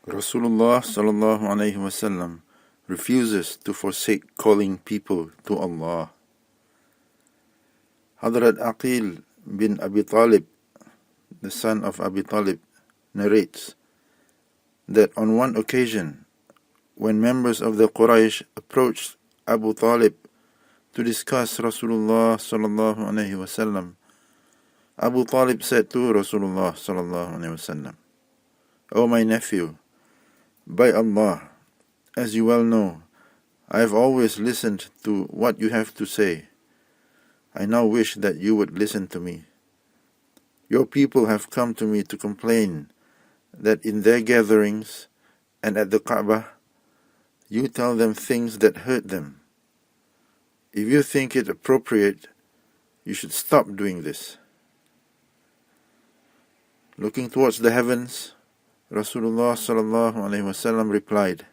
Rasulullaah s.a.w. refuses to forsake calling people to Allah. Hadhrat Aqeel bin Abu Taalib, the son of Abu Taalib, narrates that on one occasion, when members of the Quraysh approached Abu Taalib to discuss Rasulullaah s.a.w, Abu Taalib said to Rasulullaah s.a.w, "O my nephew, by Allah, as you well know, I have always listened to what you have to say. I now wish that you would listen to me. Your people have come to me to complain that in their gatherings and at the Kabah, you tell them things that hurt them. If you think it appropriate, you should stop doing this." Looking towards the heavens, Rasulullah s.a.w. replied,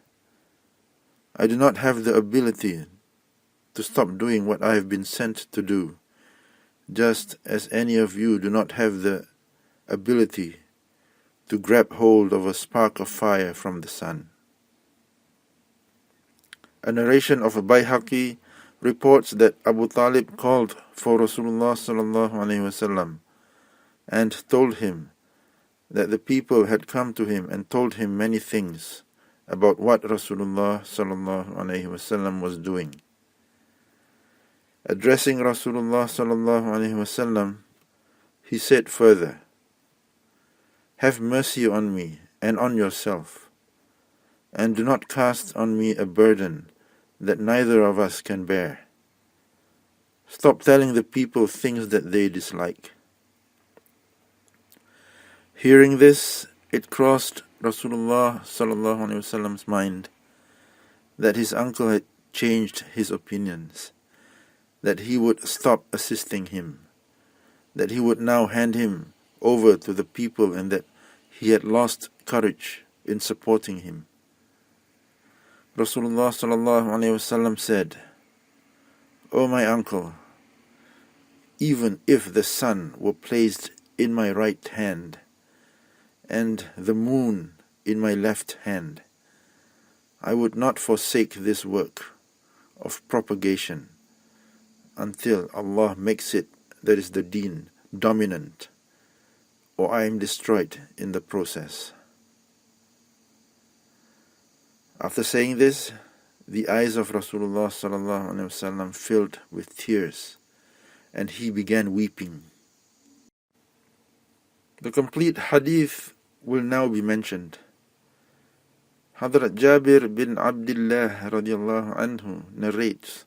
"I do not have the ability to stop doing what I have been sent to do, just as any of you do not have the ability to grab hold of a spark of fire from the sun." A narration of Bayhaqi reports that Abu Taalib called for Rasulullah s.a.w. and told him that the people had come to him and told him many things about what Rasulullah s.a.w. was doing. Addressing Rasulullah s.a.w, he said further, "Have mercy on me and on yourself, and do not cast on me a burden that neither of us can bear. Stop telling the people things that they dislike." Hearing this, it crossed Rasulullah s.a.w.'s mind that his uncle had changed his opinions, that he would stop assisting him, that he would now hand him over to the people, and that he had lost courage in supporting him. Rasulullah s.a.w. said, "O my uncle, even if the sun were placed in my right hand and the moon in my left hand, I would not forsake this work of propagation until Allah makes it, that is the Deen, dominant, or I am destroyed in the process." After saying this, the eyes of Rasulullah s.a.w. filled with tears, and he began weeping. The complete hadith will now be mentioned. Hadhrat Jabir bin Abdullah radiallahu anhu narrates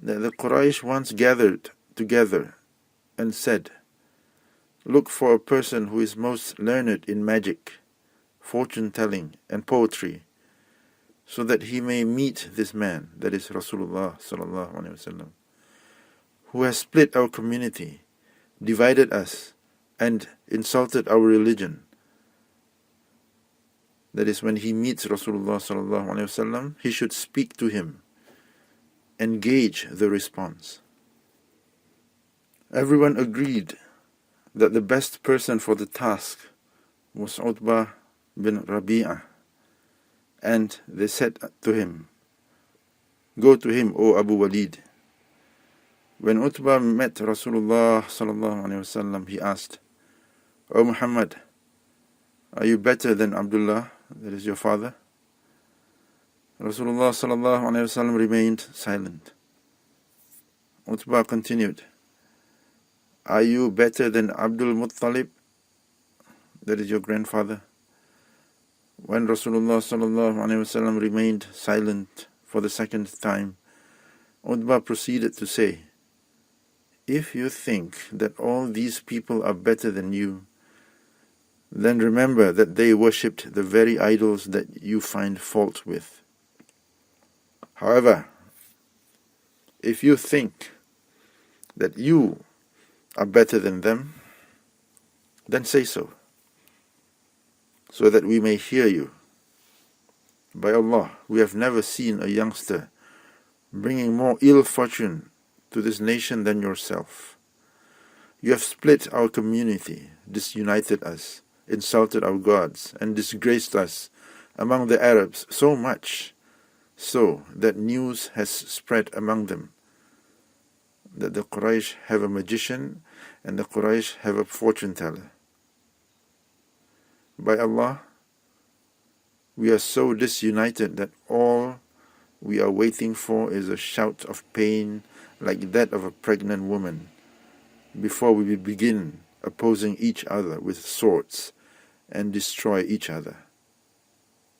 that the Quraysh once gathered together and said, "Look for a person who is most learned in magic, fortune-telling and poetry, so that he may meet this man," that is Rasulullah s.a.w, "who has split our community, divided us, and insulted our religion." That is, when he meets Rasulullah s.a.w, he should speak to him, engage the response. Everyone agreed that the best person for the task was Utbah bin Rabi'ah, and they said to him, "Go to him, O Abu Walid." When Utbah met Rasulullah s.a.w, he asked, "O Muhammad, are you better than Abdullah, that is your father?" Rasulullah s.a.w. remained silent. Utbah continued, "Are you better than Abdul Muttalib, that is your grandfather?" When Rasulullah s.a.w. remained silent for the second time, Utbah proceeded to say, "If you think that all these people are better than you, then remember that they worshipped the very idols that you find fault with. However, if you think that you are better than them, then say so that we may hear you. By Allah, we have never seen a youngster bringing more ill fortune to this nation than yourself. You have split our community, disunited us, insulted our gods, and disgraced us among the Arabs, so much so that news has spread among them that the Quraysh have a magician and the Quraysh have a fortune teller. By Allah, we are so disunited that all we are waiting for is a shout of pain like that of a pregnant woman before we begin opposing each other with swords and destroy each other.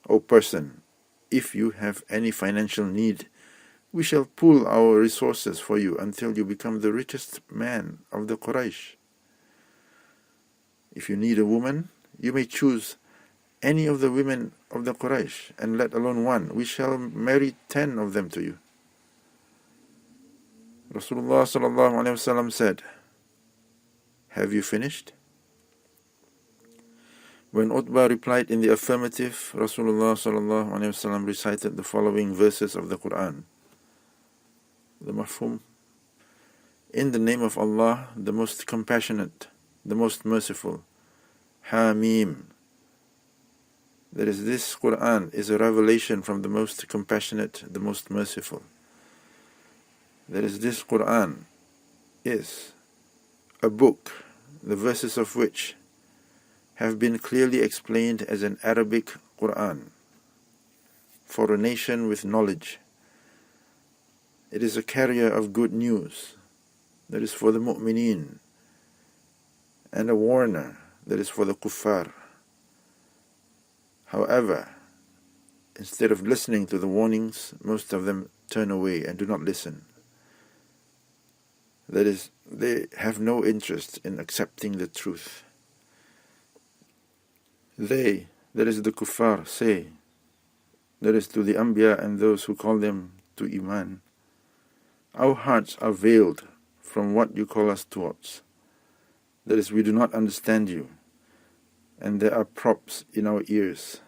O person, if you have any financial need, we shall pool our resources for you until you become the richest man of the Quraysh. If you need a woman, you may choose any of the women of the Quraysh, and let alone one. We shall marry 10 of them to you. Rasulullaah s.a.w. said, "Have you finished?" When Utbah replied in the affirmative, Rasulullah s.a.w. recited the following verses of the Quran. The mafhum: in the name of Allah, the most compassionate, the most merciful. Hamim. That is, this Quran is a revelation from the most compassionate, the most merciful. That is, this Quran is a book, the verses of which have been clearly explained as an Arabic Quran for a nation with knowledge. It is a carrier of good news, that is for the mu'mineen, and a warner, that is for the kuffar. However, instead of listening to the warnings, most of them turn away and do not listen. That is, they have no interest in accepting the truth. They, that is the kuffar, say, that is to the Anbiya and those who call them to Iman, our hearts are veiled from what you call us towards. That is, we do not understand you, and there are props in our ears.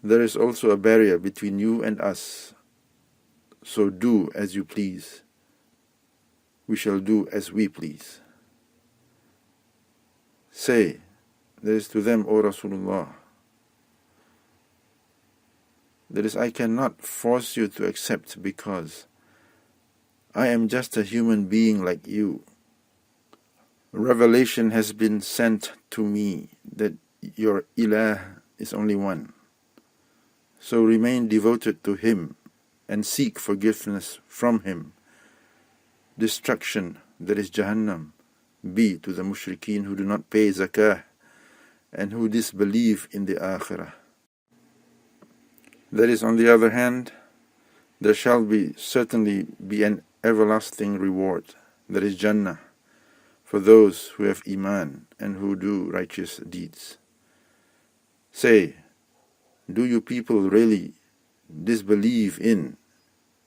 There is also a barrier between you and us, so do as you please. We shall do as we please. Say, that is to them, O Rasulullah, that is, I cannot force you to accept because I am just a human being like you. Revelation has been sent to me that your Ilaah is only one. So remain devoted to Him and seek forgiveness from Him. Destruction, that is Jahannam, be to the mushrikeen who do not pay zakah and who disbelieve in the Akhirah. That is, on the other hand, there shall certainly be an everlasting reward, that is Jannah, for those who have Iman and who do righteous deeds. Say, do you people really disbelieve in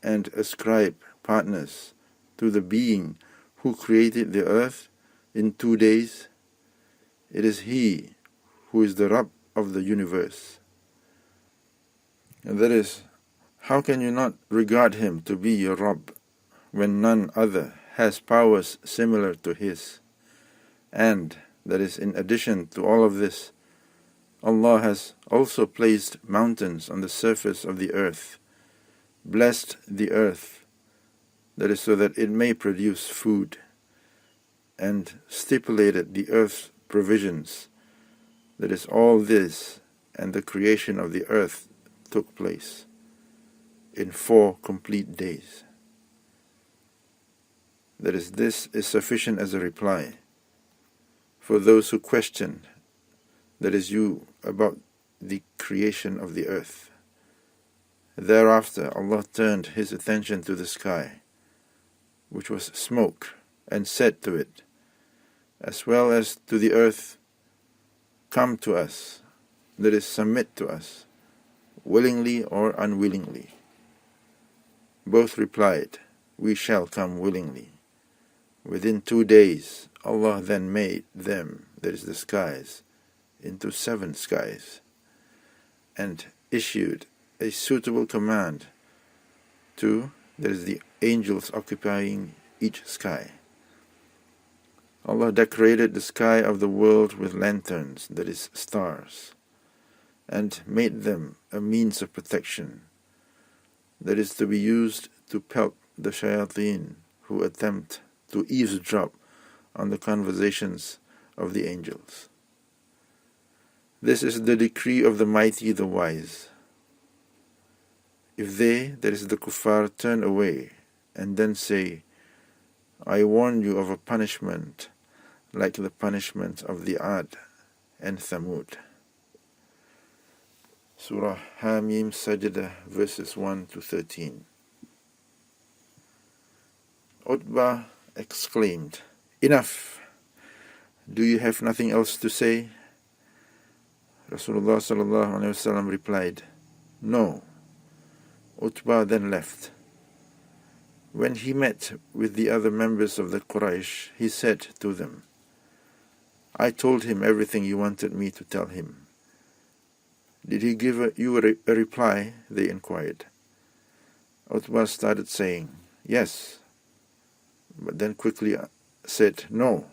and ascribe partners to the being who created the earth in 2 days? It is He who is the Rabb of the universe. And that is, how can you not regard Him to be your Rabb when none other has powers similar to His? And, that is, in addition to all of this, Allah has also placed mountains on the surface of the earth, blessed the earth, that is, so that it may produce food, and stipulated the earth's provisions. That is, all this and the creation of the earth took place in 4 complete days. That is, this is sufficient as a reply for those who questioned, that is you, about the creation of the earth. Thereafter, Allah turned His attention to the sky, which was smoke, and said to it, as well as to the earth, come to us, that is, submit to us, willingly or unwillingly. Both replied, we shall come willingly. Within 2 days, Allah then made them, that is the skies, into 7 skies, and issued a suitable command to, that is the angels occupying each sky. Allah decorated the sky of the world with lanterns, that is stars, and made them a means of protection that is to be used to pelt the shayateen who attempt to eavesdrop on the conversations of the angels. This is the decree of the mighty, the wise. If they, that is the kuffar, turn away and then say, I warn you of a punishment like the punishment of the Ad and Thamud. Surah Hamim Sajdah, verses 1 to 13. Utbah exclaimed, Enough! Do you have nothing else to say? Rasulullaah s.a.w. replied, No. Utbah then left. When he met with the other members of the Quraysh, he said to them, I told him everything you wanted me to tell him. Did he give you a reply? They inquired. Utbah started saying, Yes, but then quickly said, No.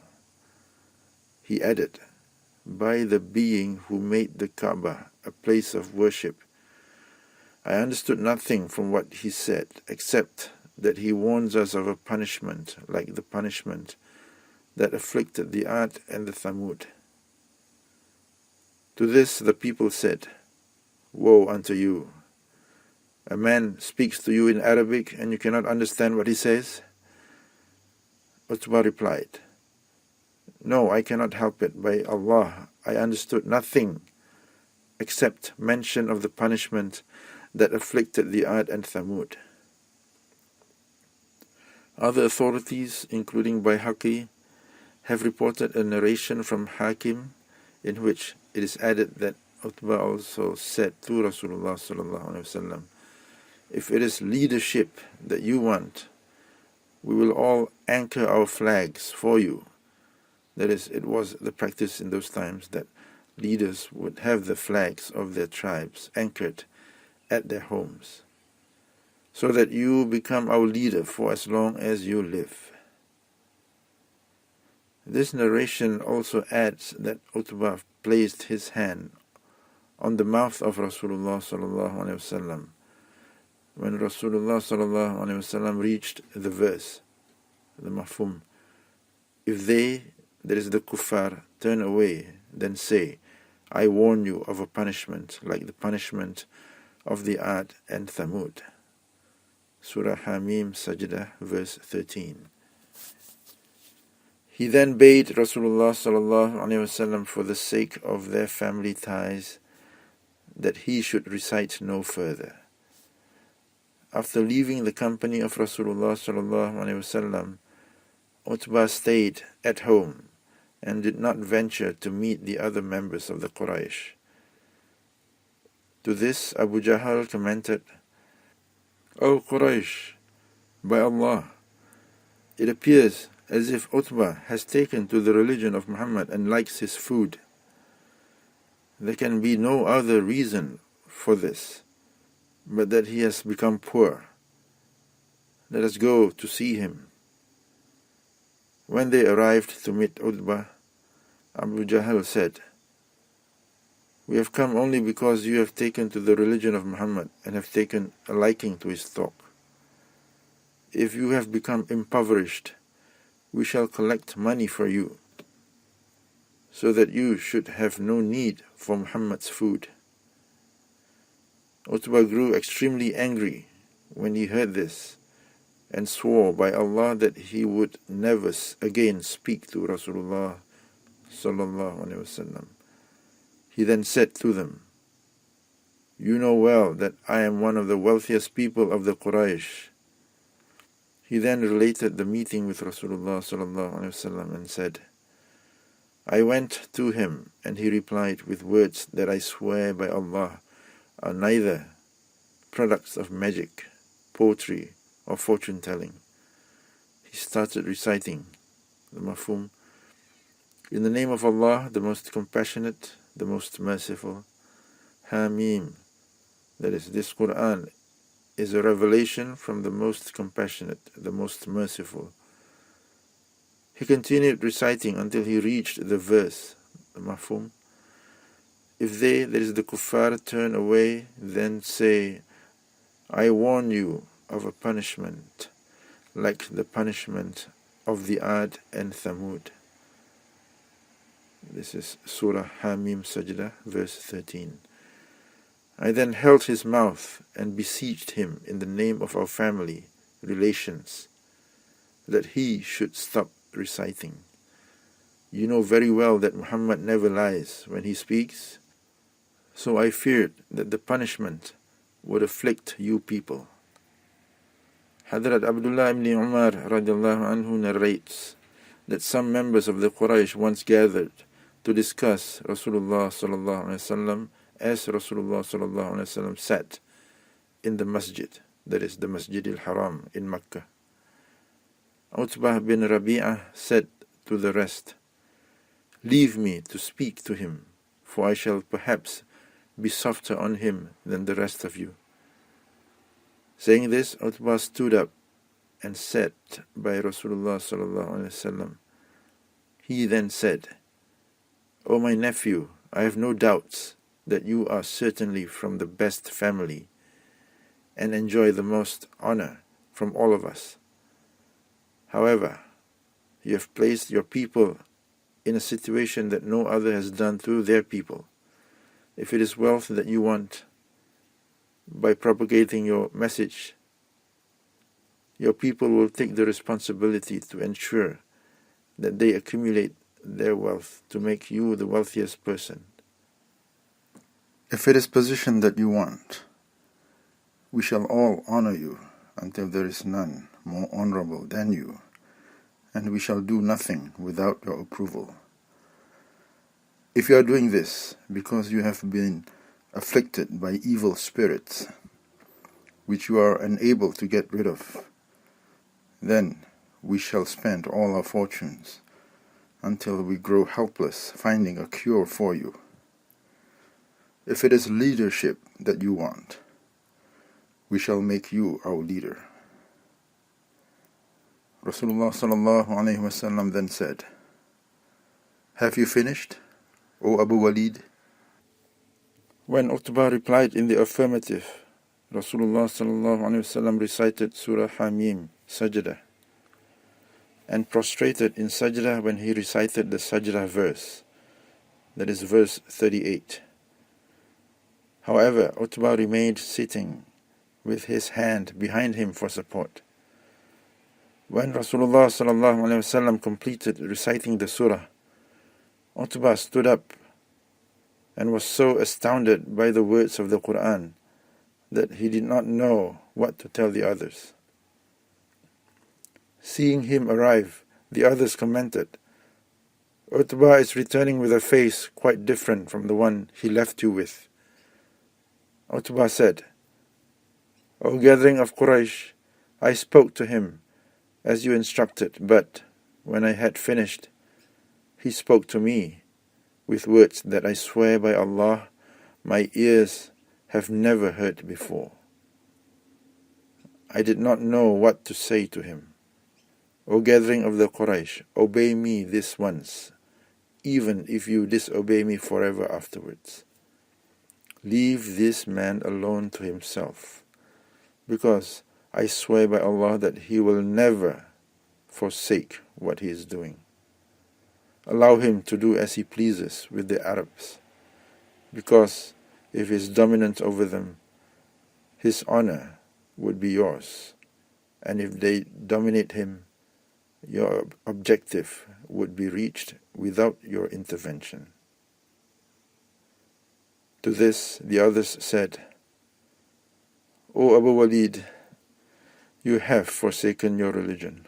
He added, By the being who made the Kabah a place of worship, I understood nothing from what he said, except that he warns us of a punishment like the punishment that afflicted the Ad and the Thamud. To this the people said, Woe unto you! A man speaks to you in Arabic and you cannot understand what he says? Utbah replied, No, I cannot help it. By Allah, I understood nothing except mention of the punishment that afflicted the Ad and Thamud. Other authorities, including Bayhaqi, have reported a narration from Hakim in which it is added that Utbah also said to Rasulullaah s.a.w, If it is leadership that you want, we will all anchor our flags for you. That is, it was the practice in those times that leaders would have the flags of their tribes anchored at their homes, so that you become our leader for as long as you live. This narration also adds that Utbah placed his hand on the mouth of Rasulullah s.a.w. when Rasulullah s.a.w. reached the verse, the mafhum, If they, that is the kuffar, turn away, then say, I warn you of a punishment like the punishment of the Ad and Thamud. Surah Hamim Sajdah, verse 13. He then bade Rasulullah s.a.w. for the sake of their family ties that he should recite no further. After leaving the company of Rasulullah s.a.w., Utbah stayed at home and did not venture to meet the other members of the Quraysh. To this Abu Jahl commented, O Quraysh, by Allah, it appears as if Utbah has taken to the religion of Muhammad and likes his food. There can be no other reason for this, but that he has become poor. Let us go to see him. When they arrived to meet Utbah, Abu Jahl said, We have come only because you have taken to the religion of Muhammad and have taken a liking to his talk. If you have become impoverished, we shall collect money for you, so that you should have no need for Muhammad's food. Utbah grew extremely angry when he heard this, and swore by Allah that he would never again speak to Rasulullah s.a.w. He then said to them, You know well that I am one of the wealthiest people of the Quraysh. He then related the meeting with Rasulullah s.a.w. and said, I went to him, and he replied with words that I swear by Allah are neither products of magic, poetry, or fortune-telling. He started reciting the mafhum, In the name of Allah, the most compassionate, the most merciful. Hamim, that is, this Quran is a revelation from the most compassionate, the most merciful. He continued reciting until he reached the verse, the mafhum, if they, that is the kuffar, turn away, then say, I warn you of a punishment like the punishment of the Ad and Thamud. This is Surah Hamim Sajdah, verse 13. I then held his mouth and beseeched him in the name of our family, relations, that he should stop reciting. You know very well that Muhammad never lies when he speaks, so I feared that the punishment would afflict you people. Hadhrat Abdullah ibn Umar radiallahu anhu narrates that some members of the Quraysh once gathered to discuss Rasulullaah s.a.w. as Rasulullaah s.a.w. sat in the masjid, that is the Masjid al-Haram in Mecca. Utbah bin Rabi'ah said to the rest, Leave me to speak to him, for I shall perhaps be softer on him than the rest of you. Saying this, Utbah stood up and sat by Rasulullah s.a.w. He then said, O my nephew, I have no doubts that you are certainly from the best family and enjoy the most honor from all of us. However, you have placed your people in a situation that no other has done to their people. If it is wealth that you want, by propagating your message, your people will take the responsibility to ensure that they accumulate their wealth to make you the wealthiest person. If it is position that you want, we shall all honor you until there is none more honorable than you, and we shall do nothing without your approval. If you are doing this because you have been afflicted by evil spirits, which you are unable to get rid of, then we shall spend all our fortunes until we grow helpless, finding a cure for you. If it is leadership that you want, we shall make you our leader. Rasulullah s.a.w. then said, Have you finished, O Abu Walid? When Utbah replied in the affirmative, Rasulullah s.a.w. recited Surah Hamim, Sajdah, and prostrated in Sajdah when he recited the Sajdah verse, that is verse 38. However, Utbah remained sitting with his hand behind him for support. When Rasulullah s.a.w. completed reciting the surah, Utbah stood up and was so astounded by the words of the Quran that he did not know what to tell the others. Seeing him arrive, the others commented, Utbah is returning with a face quite different from the one he left you with. Utbah said, O gathering of Quraysh, I spoke to him as you instructed, but when I had finished, he spoke to me with words that I swear by Allah, my ears have never heard before. I did not know what to say to him. O gathering of the Quraysh, obey me this once, even if you disobey me forever afterwards. Leave this man alone to himself, because I swear by Allah that he will never forsake what he is doing. Allow him to do as he pleases with the Arabs, because if he is dominant over them, his honor would be yours, and if they dominate him, your objective would be reached without your intervention. To this, the others said, O Abu Walid, you have forsaken your religion.